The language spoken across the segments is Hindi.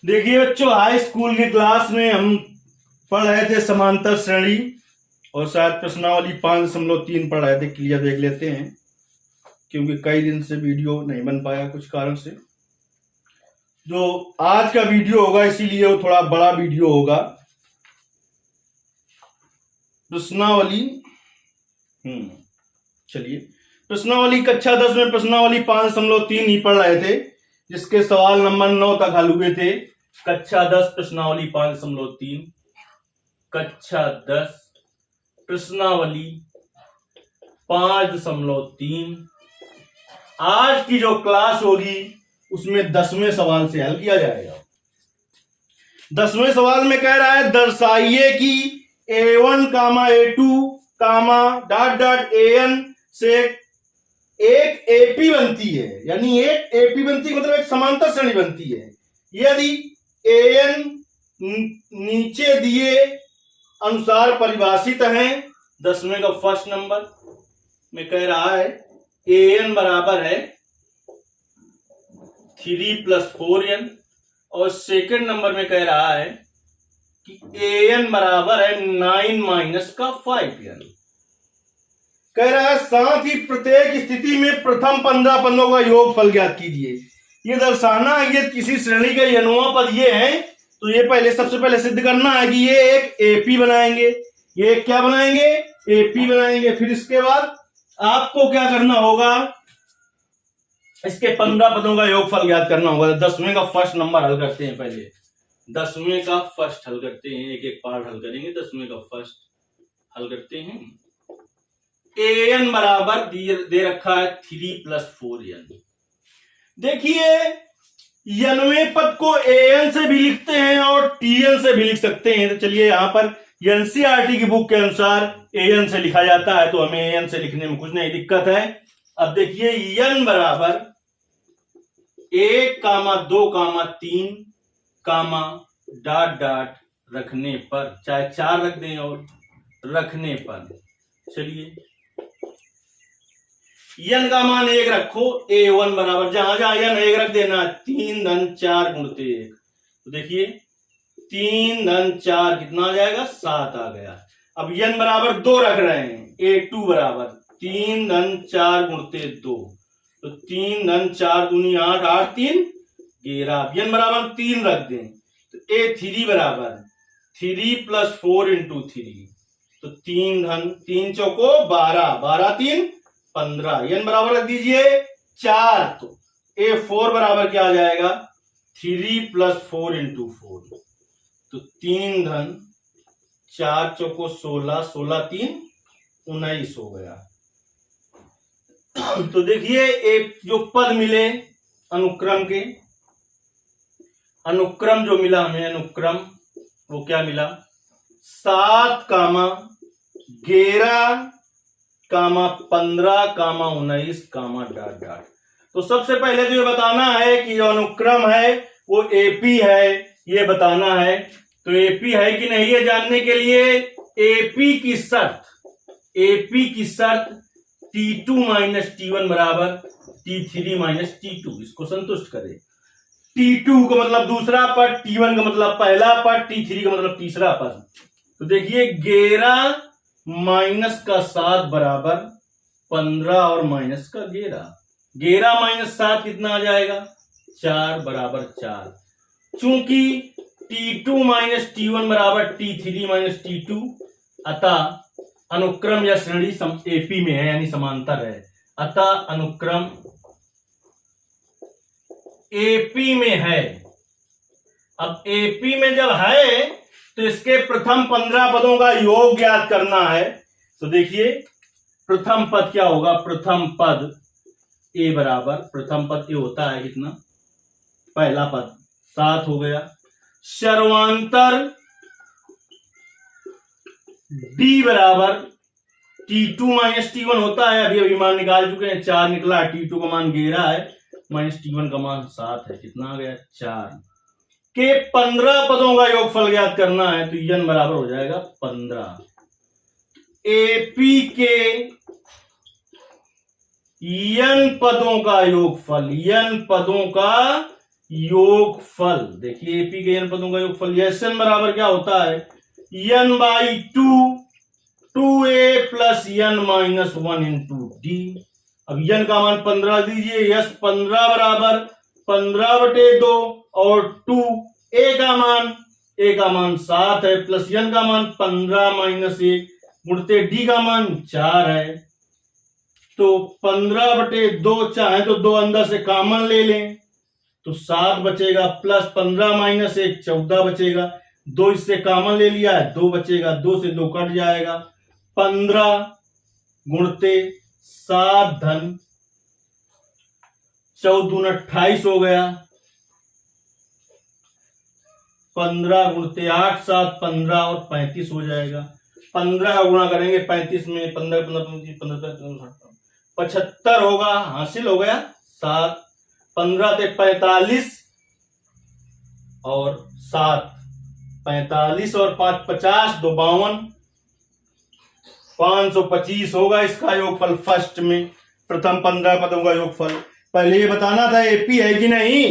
देखिए बच्चों, हाई स्कूल की क्लास में हम पढ़ रहे थे समांतर श्रेणी और शायद प्रश्नावली 5.3 पढ़ रहे थे। क्लियर देख लेते हैं, क्योंकि कई दिन से वीडियो नहीं बन पाया कुछ कारण से। जो आज का वीडियो होगा इसीलिए वो थोड़ा बड़ा वीडियो होगा। प्रश्नावली चलिए, प्रश्नावली कक्षा 10 में प्रश्नावली 5.3 ही पढ़ रहे थे, जिसके सवाल नंबर 9 तक हल हुए थे। कक्षा 10 प्रश्नावली 5.3, कक्षा 10 प्रश्नावली 5.3। आज की जो क्लास होगी उसमें 10वें सवाल से हल किया जाएगा। 10वें सवाल में कह रहा है, दर्शाइए कि A1, A2, AN से एक AP बनती है। यानी एक AP बनती है मतलब एक समांतर श्रेणी बनती है यदि AN नीचे दिए अनुसार परिभाषित है। 10वें का फर्स्ट नंबर में कह रहा है AN बराबर है 3 + 4n, और सेकंड नंबर में कह रहा है कि AN बराबर है 9 - 5n। कह रहा है साथ ही प्रत्येक स्थिति में प्रथम 15 पदों का योगफल ज्ञात कीजिए। ये दर्शाना है कि किसी श्रेणी के अनुआ पद ये है, तो ये सबसे पहले सिद्ध करना है कि ये एक AP बनाएंगे। ये क्या बनाएंगे? AP बनाएंगे। फिर इसके बाद आपको क्या करना होगा, इसके 15 पदों का योगफल ज्ञात करना होगा। 10वें का फर्स्ट नंबर हल करते हैं। पहले 10वें का फर्स्ट हल करते हैं, एक एक पार्ट हल करेंगे। 10वें का फर्स्ट हल करते हैं। AN बराबर दे रखा है 3 + 4n। देखिए, nवें पद को AN से भी लिखते हैं और TN से भी लिख सकते हैं। तो चलिए, यहां पर NCERT की बुक के अनुसार AN से लिखा जाता है, तो हमें AN से लिखने में कुछ नहीं दिक्कत है। अब देखिए, n बराबर 1, 2, 3, ... रखने पर, चाहे 4 रख दें और रखने पर, चलिए n का मान 1 रखो। A1 बराबर जहां जहां n 1 रख देना, 3 × 4 × 1। तो देखिए 3 × 4 कितना आ जाएगा? 7 आ गया। अब n बराबर 2 रख रहे हैं। A2 बराबर 3 × 4 × 2, तो 3 × 4 दूनी 8, 8 3 11। n बराबर 3 रख दें, तो A3 बराबर 3 + 4 × 3, तो 3 चौको 12, 12 3 15। n बराबर रख दीजिए 4, तो A4 बराबर क्या आ जाएगा? 3 + 4 × 4, तो 3 × 4 चौको 16, 16 3 19 हो गया। तो देखिए, एक जो पद मिले अनुक्रम के, अनुक्रम जो मिला हमें, अनुक्रम वो क्या मिला? 7, 11, 15, 19, ... तो सबसे पहले तो ये बताना है कि जो अनुक्रम है वो AP है, ये बताना है। तो AP है कि नहीं, ये जानने के लिए AP की शर्त T2 - T1 बराबर T3 - T2, इसको संतुष्ट करे। T2 का मतलब दूसरा पद, T1 का मतलब पहला पद, T3 का मतलब तीसरा पद। तो देखिए 11 - 7 बराबर 15 और -11। 11 - 7 कितना आ जाएगा? 4 बराबर 4। चूंकि T2 - T1 बराबर T3 - T2, अतः अनुक्रम या श्रेणी AP में है, यानी समांतर है। अतः अनुक्रम AP में है। अब AP में जब है तो इसके प्रथम 15 पदों का योग ज्ञात करना है। तो देखिए, प्रथम पद क्या होगा? प्रथम पद A बराबर, प्रथम पद A होता है कितना? पहला पद 7 हो गया। सर्वांतर D बराबर T2 - T1 होता है। अभी मान निकाल चुके हैं, 4 निकला। T2 का मान 11 है, -T1 का मान 7 है। कितना आ गया? 4 के 15 पदों का योगफल ज्ञात करना है, तो n बराबर हो जाएगा 15। AP के n पदों का योगफल, n पदों का योगफल, देखिए एपी के n पदों का योगफल, एस एन बराबर क्या होता है, n by two A plus n minus 1 into D. अब n का मान 15 दीजिए, यस 15 बराबर 15/2 और 2 ए का मान 7 है, प्लस n का मान 15 माइनस 1 गुणते डी का मान 4 है। तो 15/2 चाहे तो 2 अंदर से कॉमन ले लें तो 7 बचेगा, प्लस 15 माइनस 1 14 बचेगा, 2 इससे कॉमन ले लिया है 2 बचेगा, 2 से 2 कट जाएगा, 15 गुणते 7 धन 14 28 हो गया, 15 गुणते 8 7 15 और 35 हो जाएगा। 15 का गुणा करेंगे 35 में, 15 15 75 होगा, हासिल हो गया 7, 15 से 45 और 7 45 और 5 50 2 52 525 होगा इसका योगफल। फर्स्ट में प्रथम 15 पदों का योगफल, पहले ये बताना था एपी है कि नहीं,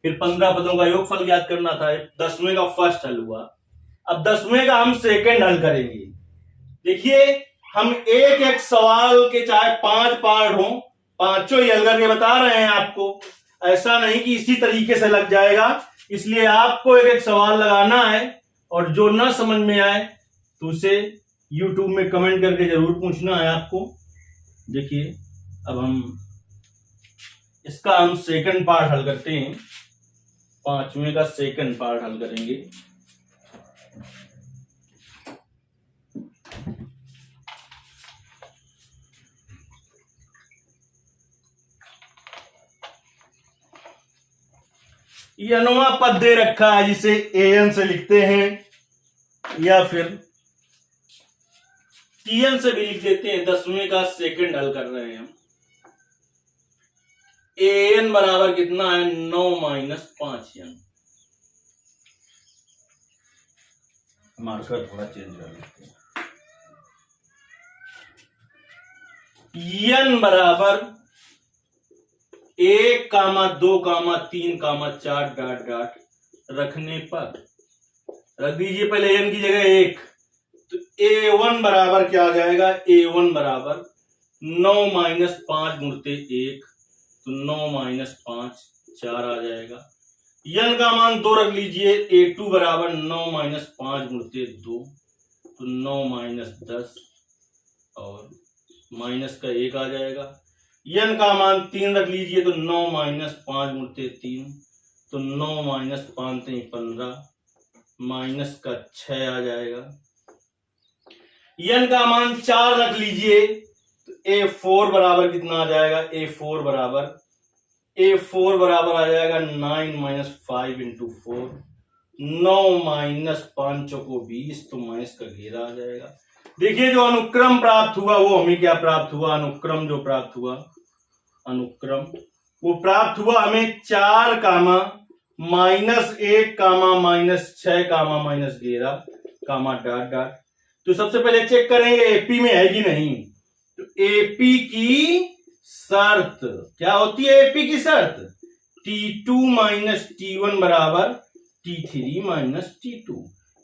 फिर 15 पदों का योगफल ज्ञात करना था। 10वें का फर्स्ट हल हुआ, अब 10वें का हम सेकंड हल करेंगे। देखिए हम एक एक सवाल के चाहे 5 पार्ट हो, पांचों ही हल करके बता रहे हैं आपको, ऐसा नहीं कि इसी तरीके से लग जाएगा, इसलिए आपको एक एक सवाल लगाना है और जो ना समझ में आए तो उसे YouTube में कमेंट करके जरूर पूछना है आपको। देखिए अब इसका हम सेकंड पार्ट हल करते हैं, 5वें का सेकंड पार्ट हल करेंगे। ये अनुमा पद दे रखा है जिसे an से लिखते हैं या फिर tn से भी लिख देते हैं। 10वें का सेकंड हल कर रहे हैं हम। an बराबर कितना है, 9 माइनस 5n। मार्कर थोड़ा चेंज कर लेते हैं। n बराबर 1, 2, 3, 4 डॉट डॉट रखने पर रख दीजिए पहले n की जगह 1, तो a1 बराबर क्या आ जाएगा, a1 बराबर 9 माइनस 5 गुणते 1, तो 9 माइनस 5 4 आ जाएगा। n का मान 2 रख लीजिए, a2 बराबर 9 माइनस 5 गुणते 2, तो 9 माइनस 10 और माइनस का 1 आ जाएगा। n का मान 3 रख लीजिए, तो 9 माइनस 5 गुणते 3, तो 9 माइनस 5 15 माइनस का 6 आ जाएगा। n का मान 4 रख लीजिए, तो a4 बराबर कितना आ जाएगा, a4 बराबर आ जाएगा 9 माइनस 5 इंटू 4, 9 माइनस 5 को 20, तो माइनस का घेरा आ जाएगा। देखिए जो अनुक्रम प्राप्त हुआ वो हमें क्या प्राप्त हुआ, अनुक्रम जो प्राप्त हुआ, अनुक्रम वो प्राप्त हुआ हमें 4 comma minus 1 comma minus 6 comma minus 11 comma dot dot. तो सबसे पहले चेक करेंगे एपी में है कि नहीं। तो एपी की शर्त क्या होती है, एपी की शर्त T2 माइनस T1 बराबर T3 माइनस T2।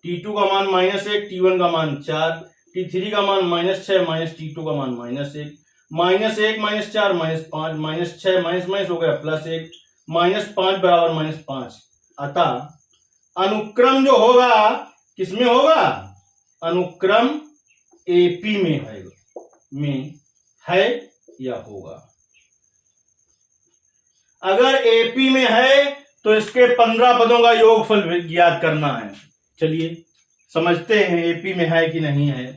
T2 का मान -1, T1 का मान 4, T3 का मान -6 माइनस T2 का मान -1, -1 माइनस 4 -5 -6 माइनस हो गया +1, -5 बराबर -5। अतः अनुक्रम जो होगा किसमें होगा, अनुक्रम एपी में है या होगा। अगर एपी में है तो इसके 15 पदों का योगफल ज्ञात करना है। चलिए समझते हैं एपी में है कि नहीं है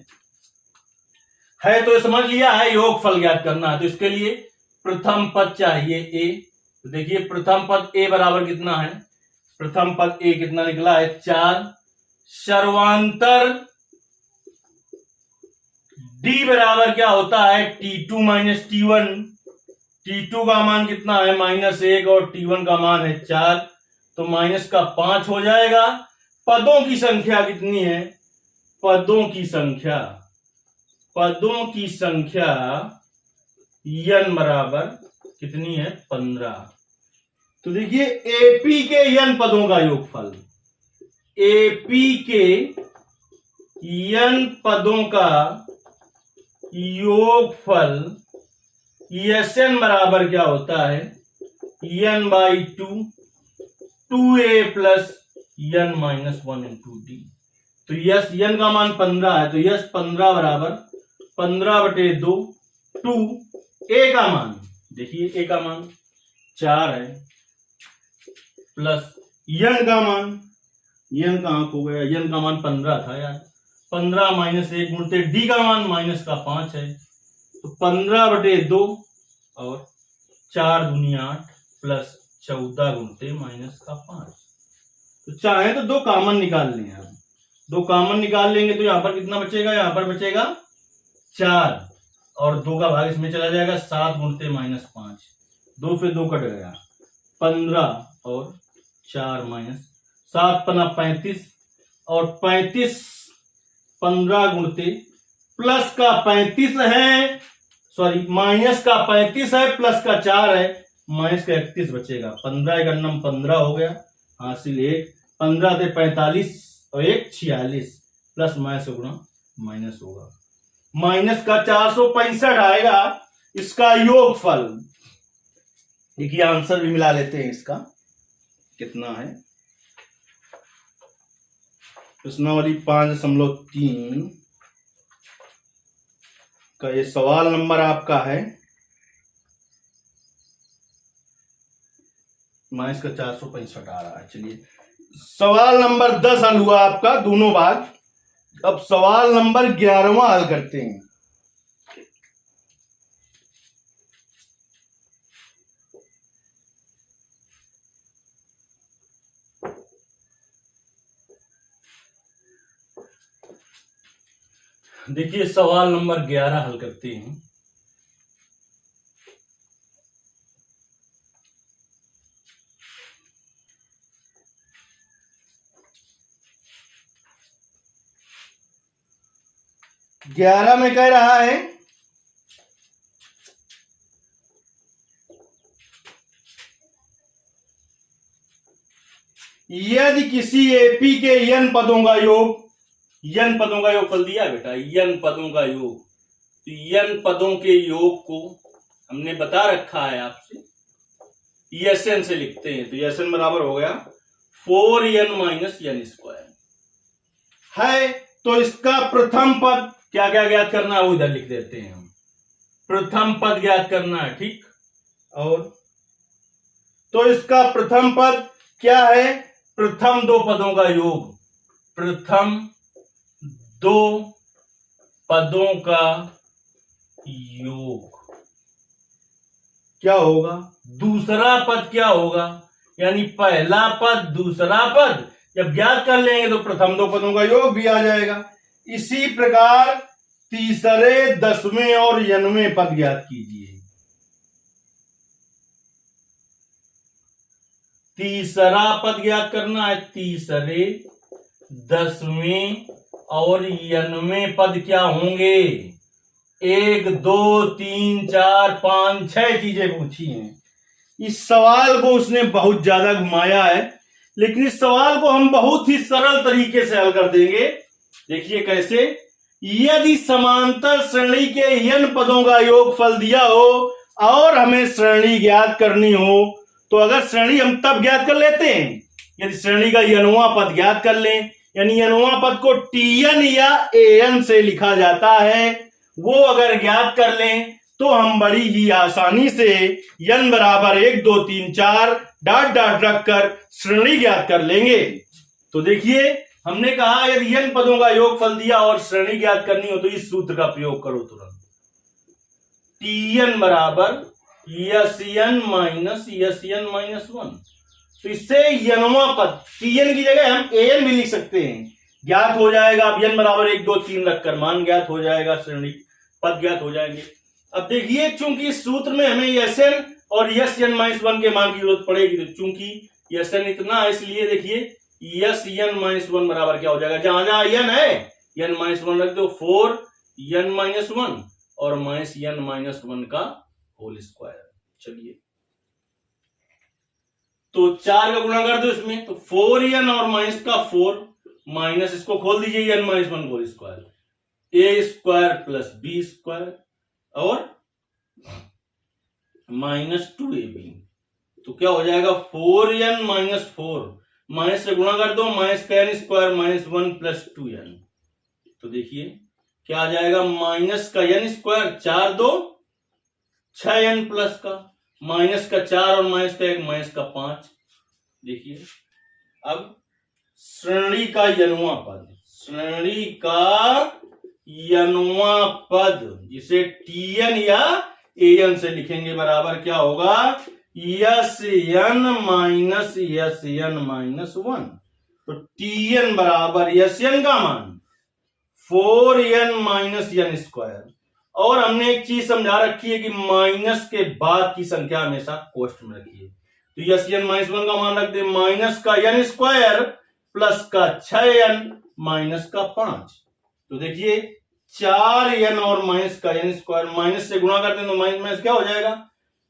तो समझ लिया है, योगफल ज्ञात करना है। तो इसके लिए प्रथम पद चाहिए a। तो देखिए प्रथम पद a बराबर कितना है, प्रथम पद a कितना निकला है 4, सर्वांतर d बराबर क्या होता है T2 माइनस T1। T2 का मान कितना है -1 और T1 का मान है 4, तो माइनस का 5 हो जाएगा। पदों की संख्या कितनी है, पदों की संख्या n बराबर कितनी है 15। तो देखिए एपी के n पदों का योगफल, एपी के n पदों का योगफल Sn बराबर क्या होता है, n/2 2a plus n minus 1 into D. तो यस n का मान 15 है, तो यस 15 बराबर 15/2 2 a का मान, देखिए a का मान 4 है, प्लस n का मान, n कहां खो गया, n का मान 15 था यार, 15 माइनस 1 गुणते डी का मान माइनस का 5 है, तो 15/2 और 4 दूनी 8 प्लस 14 गुणते माइनस का 5। तो चाहे तो दो कॉमन निकाल लें, हम दो कॉमन निकाल लेंगे तो यहां पर कितना बचेगा, यहां पर बचेगा 4 और 2 का भाग इसमें चला जाएगा, 7 गुणते माइनस 5, 2 से 2 कट गया, 15 और 4 माइनस 7 पना 35 और 35 15 गुणते प्लस का 35 है, सॉरी माइनस का 35 है, प्लस का 4 है, माइनस का 31 बचेगा, 15 का नम 15 हो गया, हासिल 1, 15 से 45 और 1 46 प्लस माइनस गुणा माइनस होगा, माइनस का 465 आएगा इसका योगफल। देखिए आंसर भी मिला लेते हैं, इसका कितना है, प्रश्नावली 5.3 का ये सवाल नंबर आपका है, माइनस का 465 आ रहा है। चलिए सवाल नंबर 10 हल हुआ आपका दोनों भाग। अब सवाल नंबर 11वां हल करते हैं। देखिए सवाल नंबर 11 हल करते हैं। ग्यारह में कह रहा है यदि किसी एपी के n पदों का योग, n पदों का योग फल दिया बेटा, n पदों का योग, तो n पदों के योग को हमने बता रखा है आपसे, Sn से लिखते हैं, तो Sn बराबर हो गया 4n माइनस n स्क्वायर है। तो इसका प्रथम पद क्या क्या ज्ञात करना है वो इधर लिख देते हैं हम, प्रथम पद ज्ञात करना है, ठीक। और तो इसका प्रथम पद क्या है, प्रथम दो पदों का योग, प्रथम दो पदों का योग क्या होगा, दूसरा पद क्या होगा, यानी पहला पद दूसरा पद जब ज्ञात कर लेंगे तो प्रथम दो पदों का योग भी आ जाएगा। इसी प्रकार तीसरे, 10वें और 9वें पद ज्ञात कीजिए। तीसरा पद ज्ञात करना है, तीसरे, 10वें और 9वें पद क्या होंगे, 1 2 3 4 5 6 चीजें पूछी हैं। इस सवाल को उसने बहुत ज्यादा घुमाया है, लेकिन इस सवाल को हम बहुत ही सरल तरीके से हल कर देंगे। देखिए कैसे, यदि समांतर श्रेणी के n पदों का योगफल दिया हो और हमें श्रेणी ज्ञात करनी हो, तो अगर श्रेणी हम तब ज्ञात कर लेते हैं यदि श्रेणी का n वां पद ज्ञात कर लें, यानी n वां पद को tn या an से लिखा जाता है, वो अगर ज्ञात कर लें तो हम बड़ी ही आसानी से n बराबर 1 2 3 4 डॉट डॉट रखकर श्रेणी ज्ञात कर लेंगे। तो देखिए हमने कहा यदि n पदों का योगफल दिया और श्रेणी ज्ञात करनी हो तो इस सूत्र का प्रयोग करो तुरंत, tn बराबर Sn माइनस 1। तो इससे n वां पद, tn की जगह हम an भी लिख सकते हैं, ज्ञात हो जाएगा। अब n बराबर 1 2 3 रखकर मान ज्ञात हो जाएगा, श्रेणी पद ज्ञात हो जाएंगे। अब देखिए चूंकि इस सूत्र में हमें Sn और Sn-1 के मान की जरूरत पड़ेगी, तो चूंकि Sn इतना है इसलिए देखिए Sn-1 बराबर क्या हो जाएगा, जहां जहां n है n-1 रख दो, 4n-1 और माइनस n-1 का होल स्क्वायर। चलिए तो 4 का गुणा कर दो इसमें, तो 4n और माइनस का 4 माइनस इसको खोल दीजिए n माइनस 1 होल स्क्वायर, ए स्क्वायर प्लस बी स्क्वायर और माइनस 2ab। तो क्या हो जाएगा 4n माइनस 4 माइनस से गुणा कर दो, माइनस का n square minus 1 plus 2n। तो देखिए क्या आ जाएगा, माइनस का n स्क्वायर 4 2 6n प्लस का माइनस का 4 और माइनस का 1 माइनस का 5। देखिए अब श्रेणी का यनुआ पद, श्रेणी का यनुआ पद जिसे tn या an से लिखेंगे बराबर क्या होगा, Sn माइनस Sn माइनस 1। तो tn बराबर Sn का मान 4n माइनस n स्क्वायर, और हमने एक चीज समझा रखी है कि माइनस के बाद की संख्या हमेशा कोष्ठ में रखिए। तो Sn माइनस 1 का मान रख दे माइनस का n स्क्वायर प्लस का 6n माइनस का 5। तो देखिए 4n और माइनस का n स्क्वायर, माइनस से गुणा कर दें तो माइनस माइनस क्या हो जाएगा,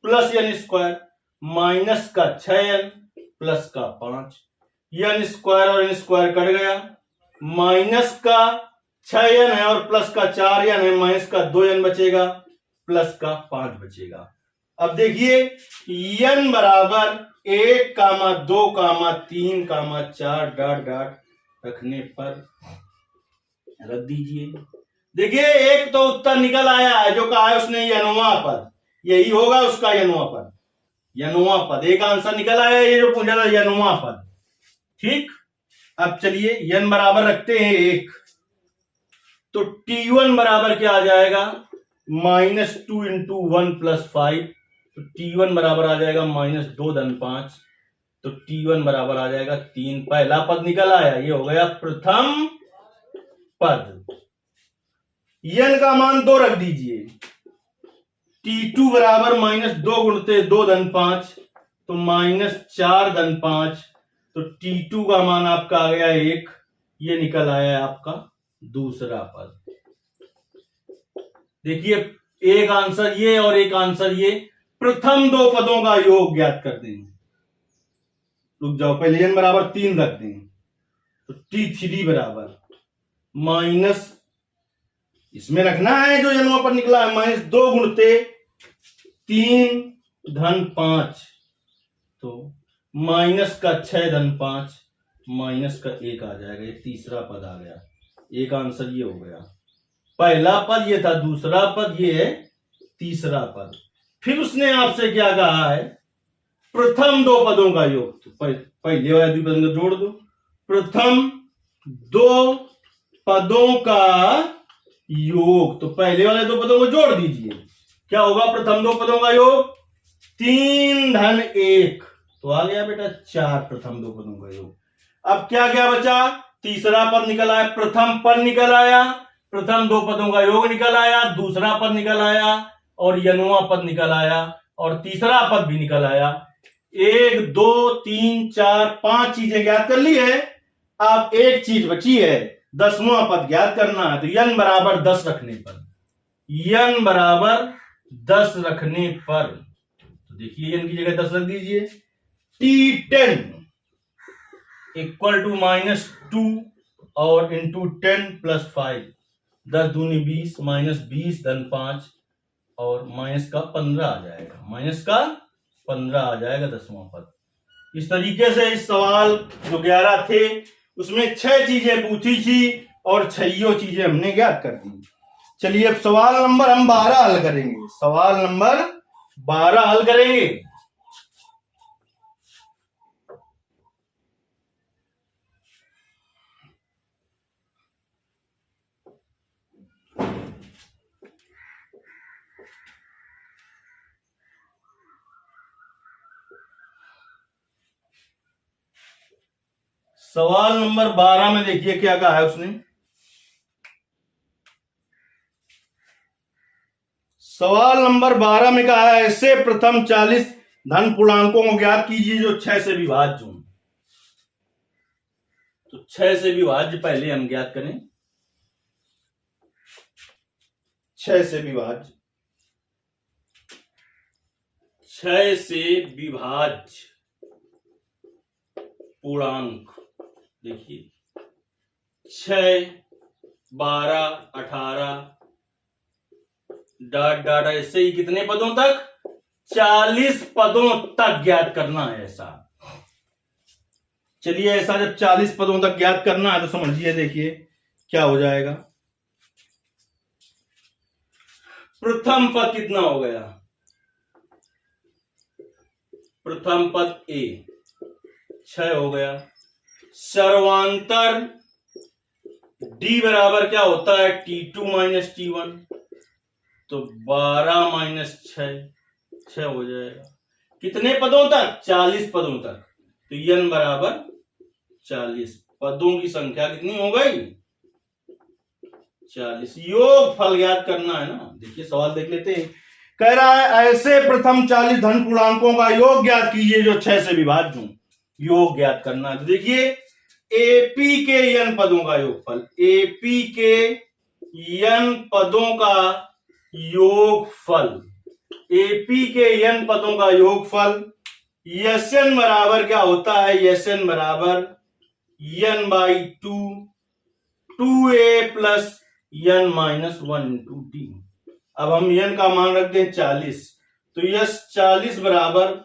प्लस n स्क्वायर माइनस का 6n प्लस का 5, n स्क्वायर और n स्क्वायर कट गया, माइनस का 6n है और प्लस का 4n है, माइनस का 2n बचेगा प्लस का 5 बचेगा। अब देखिए n बराबर 1 कामा 2 कामा 3 कामा 4 डॉट डॉट रखने पर रख दीजिए। देखिए एक तो उत्तर निकल आया है, जो कहा है उसने यनुआ पद, यही होगा उसका यनुआ पद, यनुआ पद एक आंसर निकल आया, ये जो पूछा था यनुआ पद। ठीक, अब चलिए n बराबर रखते हैं 1, तो t1 बराबर क्या आ जाएगा, माइनस 2 इंटू 1 प्लस 5। तो t1 बराबर आ जाएगा माइनस 2 धन 5। तो t1 बराबर आ जाएगा 3। पहला पद निकल आया, ये हो गया प्रथम पद। n का मान 2 रख दीजिए, t2 बराबर माइनस 2 गुणते 2 धन 5, तो माइनस 4 धन 5। तो t2 का मान आपका आ गया 1, ये निकल आया आपका दूसरा पद। देखिए एक आंसर ये और एक आंसर ये, प्रथम दो पदों का योग ज्ञात कर देंगे। रुक जाओ, पहले n बराबर 3 रख देंगे, तो t3 बराबर माइनस, इसमें रखना है जो यनुआ पर निकला है, माइनस 2 गुणते 3 धन 5, तो माइनस का 6 धन 5 माइनस का 1 आ जाएगा, ये तीसरा पद आ गया। एक आंसर ये हो गया, पहला पद ये था, दूसरा पद ये है, तीसरा पद। फिर उसने आपसे क्या कहा है, प्रथम दो पदों का योग। तो पहले वाले द्विपद को जोड़ दो, प्रथम दो पदों का योग। तो पहले वाले दो पदों को जोड़ दीजिए, क्या होगा प्रथम दो पदों का योग, 3 धन 1, तो आ गया बेटा 4 प्रथम दो पदों का योग। अब क्या क्या बचा, तीसरा पद निकल आया, प्रथम पद निकल आया, प्रथम दो पदों का योग निकल आया, दूसरा पद निकल आया और यनुआ पद निकल आया और तीसरा पद भी निकल आया। 1 2 3 4 5 चीजें ज्ञात कर ली है। अब एक चीज बची है, 10वां पद ज्ञात करना है। तो n बराबर 10 रखने पर, n बराबर 10 रखने पर, तो देखिए n की जगह 10 रख दीजिए, t10 इक्वल टू माइनस 2 और इंटू 10 प्लस 5, 10 दूनी 20 माइनस 20 धन 5 और माइनस का 15 आ जाएगा, माइनस का 15 आ जाएगा 10वां पद। इस तरीके से इस सवाल जो 11 थे उसमें 6 चीजें पूछी थी और 6 चीजें हमने ज्ञात कर दी। चलिए अब सवाल नंबर हम 12 हल करेंगे, सवाल नंबर 12 हल करेंगे। सवाल नंबर 12 में देखिए क्या कहा है उसने। सवाल नंबर 12 में कहा है, ऐसे प्रथम 40 धन पूर्णांकों को ज्ञात कीजिए जो 6 से विभाज्य हों। तो 6 से विभाज्य पहले हम ज्ञात करें, 6 से विभाज्य, 6 से विभाज्य पूर्णांक देखिए 6, 12, 18 डॉट डॉट ऐसे ही कितने पदों तक, 40 पदों तक ज्ञात करना है ऐसा। चलिए ऐसा जब 40 पदों तक ज्ञात करना है तो समझिए, देखिए क्या हो जाएगा। प्रथम पद कितना हो गया, प्रथम पद ए 6 हो गया। सर्वांतर डी बराबर क्या होता है, T2 माइनस T1, तो 12 माइनस 6 हो जाएगा। कितने पदों तक, 40 पदों तक। तो n बराबर 40, पदों की संख्या कितनी हो गई, 40। योग फल ज्ञात करना है ना। देखिए सवाल देख लेते हैं। कह रहा है ऐसे प्रथम 40 धन पूर्णांकों का योग ज्ञात कीजिए जो 6 से विभाज्य हों। योग ज्ञात करना है तो देखिए एपी के n पदों का योगफल, एपी के n पदों का योगफल, एपी के n पदों का योगफल Sn बराबर क्या होता है, Sn बराबर n by 2a plus n minus 1 into T. अब हम n का मान रखते हैं 40, तो यस 40 बराबर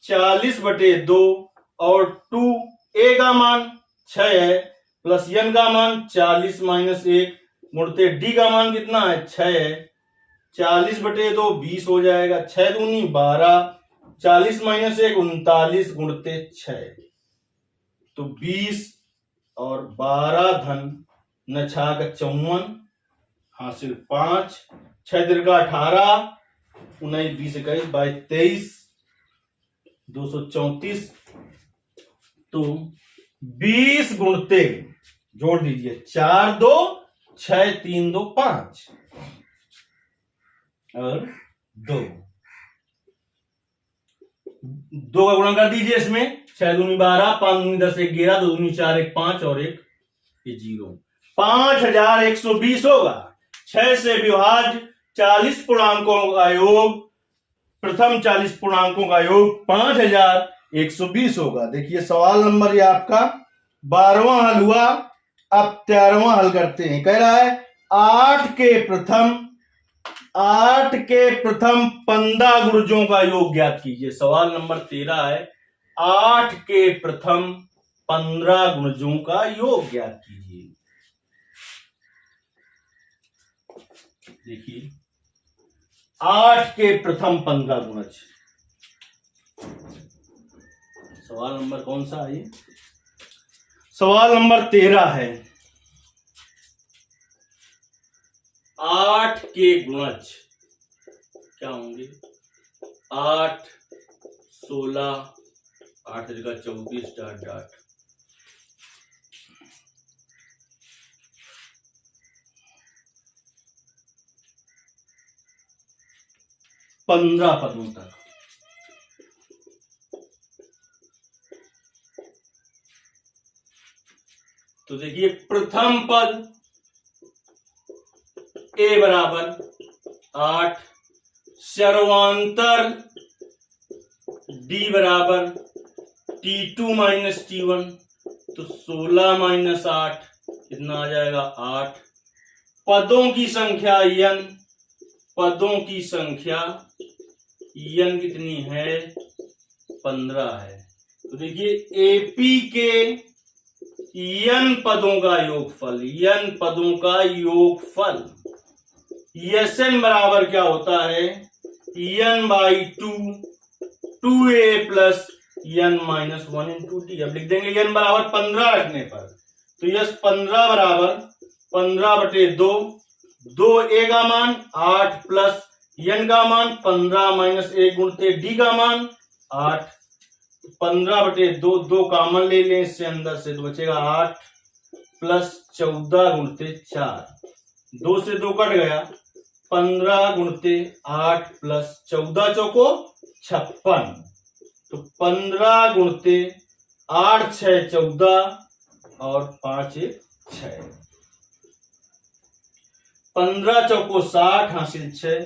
40/2 और 2a का मान 6 है प्लस n का मान 40 माइनस 1 गुणते d का मान कितना है 6 है। 40/2 20 हो जाएगा, 6 दूनी 12, 40 माइनस 1 39 गुणते 6, तो 20 और 12 धन न 6 का 54 हासिल 5, 6 दीर्घा 18, 19 20 21 22 23 234, तो 20 गुणते जोड़ दीजिए 4 2 6 3 2 5 और 2 का गुणा कर दीजिए इसमें, 6 दूनी 12, 5 दूनी 10, 1 11, 2 दूनी 4, 1 5 और 1 0, 5120 होगा। 6 से विभाज्य 40 पूर्णांकों का योग, प्रथम 40 पूर्णांकों का योग 5120 होगा। देखिए सवाल नंबर ये आपका 12वां हल हुआ। अब 13वां हल करते हैं। कह रहा है 8 के प्रथम 15 गुणजों का योग ज्ञात कीजिए। सवाल नंबर 13 है 8 के प्रथम 15 गुणजों का योग ज्ञात कीजिए। देखिए 8 के प्रथम 15 गुणज, सवाल नंबर कौन सा है, सवाल नंबर 13 है। 8 के गुणज क्या होंगे, 8 16 8 जगह 24 डॉट डॉट 15 पदों तक। तो देखिए प्रथम पद a बराबर 8, सर्वांतर d बराबर T2 माइनस T1, तो 16 माइनस 8 कितना आ जाएगा 8। पदों की संख्या n, पदों की संख्या n कितनी है 15 है। तो देखिए एपी के n पदों का योगफल, n पदों का योगफल Sn बराबर क्या होता है n by 2a plus n minus 1 into T. अब लिख देंगे n बराबर 15 रखने पर, तो यस 15 बराबर 15/2, 2a का मान 8 प्लस n का मान 15 माइनस 1 गुणते d का मान 8, 15/2, 2 कॉमन ले लें इससे अंदर से, तो बचेगा 8 प्लस 14 गुणते 4, 2 से 2 कट गया, 15 गुणते 8 प्लस 14 चौको 56, तो 15 गुणते 8 6 14 और 5 1 6, 15 चौको 60 हासिल 6,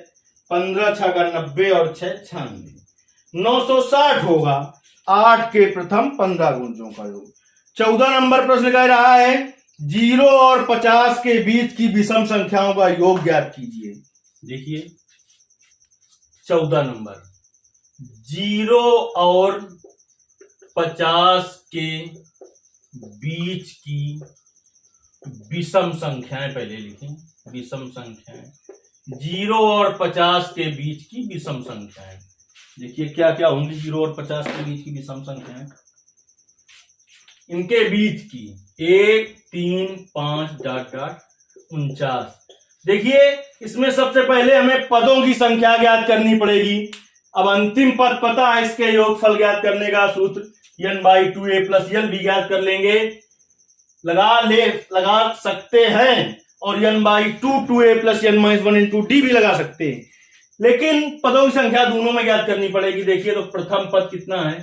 15 6 का 90 और 6 96, 960 होगा। 8 के प्रथम 15 गुणजों का योग। 14 नंबर प्रश्न कह रहा है 0 और 50 के बीच की विषम संख्याओं का योग ज्ञात कीजिए। देखिए 14 नंबर 0 और 50 के बीच की विषम संख्याएं पहले लिखें। विषम संख्याएं 0 और 50 के बीच की विषम संख्याएं। देखिए क्या क्या होंगी 0 और 50 के बीच की विषम संख्याएं। इनके बीच की 1 3 5 डॉट डॉट 49। देखिए इसमें सबसे पहले हमें पदों की संख्या ज्ञात करनी पड़ेगी। अब अंतिम पद पता है, इसके योगफल ज्ञात करने का सूत्र n/2a + n भी ज्ञात कर लेंगे, लगा सकते हैं, और n/2 2a + n-1 × d भी लगा सकते हैं, लेकिन पदों की संख्या दोनों में ज्ञात करनी पड़ेगी। देखिए तो प्रथम पद कितना है,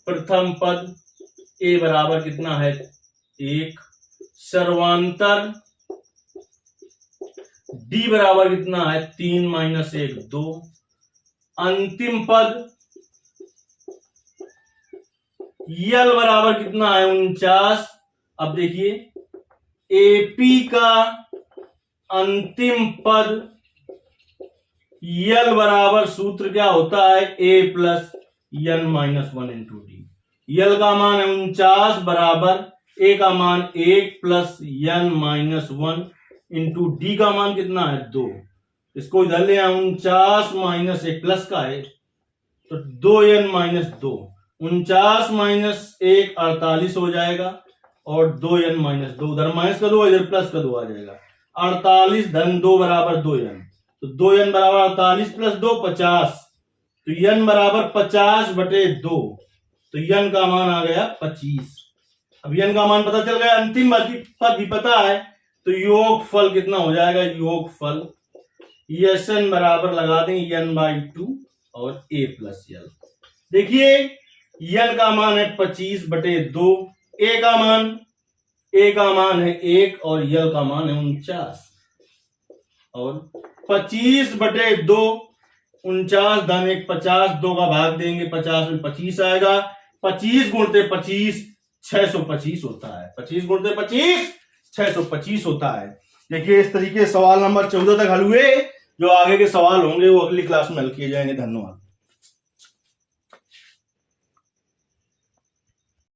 प्रथम पद a बराबर कितना है 1, सर्वांतर d बराबर कितना है 3 - 1 2, अंतिम पद यल बराबर कितना है 49। अब देखिए AP का अंतिम पद यल बराबर सूत्र क्या होता है a + n-1 × d। यल का मान है 49 बराबर a का मान 1 + n-1 × d का मान कितना है 2। इसको इधर ले 49 - 1 प्लस का है तो 2n-2, 49 - 1 48 हो जाएगा, और 2n-2 उधर माइनस का 2 इधर प्लस का 2 आ जाएगा। 48 धन 2 बराबर 2n, तो 2n बराबर 48 + 2 50, तो n बराबर 50/2, तो n का मान आ गया 25। अब n का मान पता चल गया, अंतिम पद भी पता है, तो योगफल कितना हो जाएगा, योगफल Sn बराबर लगा देंगे n/2 और a + l। देखिए n का मान है 25/2, a का मान है 1 और l का मान है 49, और 25/2, 49 धन 1 50, 2 का भाग देंगे 50 में 25 आएगा, 25 × 25 625 होता है, 25 × 25 625 होता है। देखिए इस तरीके सवाल नंबर 14 तक हल हुए। जो आगे के सवाल होंगे वो अगली क्लास में हल किए जाएंगे। धन्यवाद।